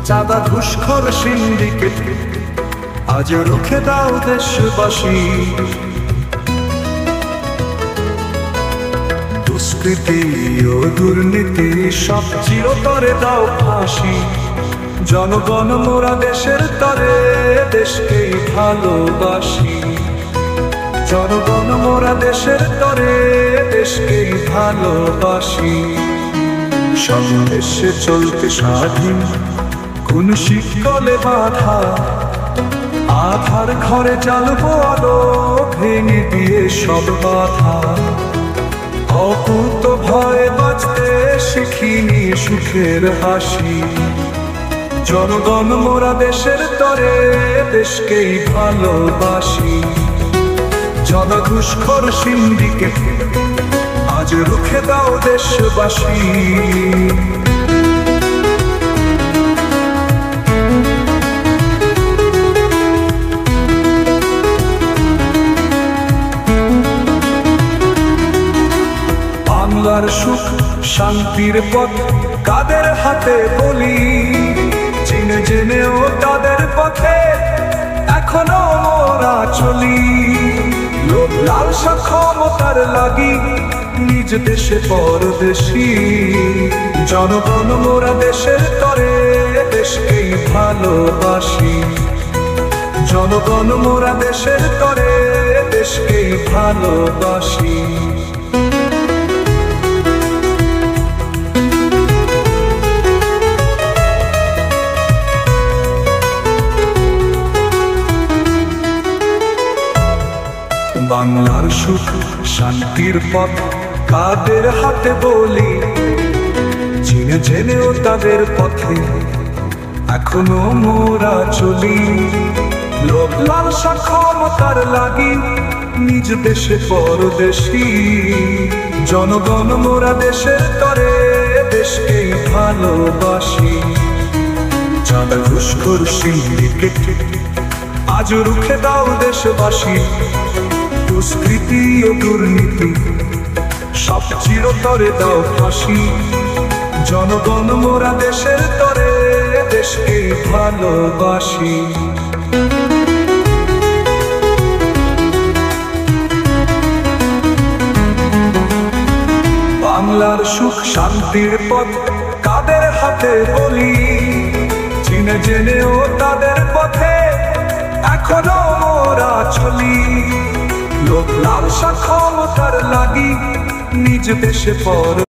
চাঁদা ঘুষখোর সিন্ডিকেট আজ রুখে দাও দেশবাসী। দুষ্কৃতি ও দুর্নীতি সব চিরতরে দাও ফাঁসি। জনগণ মোরা দেশের তরে, দেশকেই ভালোবাসি। জনগণ মোরা দেশের তরে, দেশকেই ভালোবাসি। সব দেশে চলতে স্বাধীন, কোন শিকলে বাধা। আধার ঘরে জ্বালবো আলো, ভেঙে দিয়ে সব বাধা। অকুত ভয়ে বাঁচতে শিখিনি সুখের হাসি। জনগণ মোরা দেশের তরে, দেশকেই ভালোবাসি। জনঘুষখোর সিন্ডিকেট আজ রুখে দাও দেশবাসী। বাংলার সুখ শান্তির পথ কাদের হাতে বলি। চিনে জেনেও তাদের পথে এখনো মোরা চলি। লোভ লালসা ক্ষমতার লাগি, নিজ দেশে পরদেশী। জনগণ মোরা দেশের তরে, দেশকেই ভালোবাসি। জনগণ মোরা দেশের তরে, দেশকেই ভালোবাসি। বাংলার সুখ শান্তির পথ কাদের হাতে বলি। চিনে জেনেও তাদের পথে এখনো মোরা চলি। লোভ লালসা ক্ষমতার লাগি, নিজ দেশে পরদেশী। জনগণ মোরা দেশের তরে, দেশকেই ভালোবাসি। চাঁদা ঘুষখোর সিন্ডিকেট আজ রুখে দাও দেশবাসী। দুষ্কৃতি ও দুর্নীতি সব চিরতরে দাও ফাঁসি। জনগণ মোরা দেশের তরে, দেশকেই ভালোবাসি। বাংলার সুখ শান্তির পথ কাদের হাতে বলি। চিনে জেনেও তাদের পথে এখনো মোরা চলি। লোভ লালসা ক্ষমতার লাগি, নিজ দেশে পর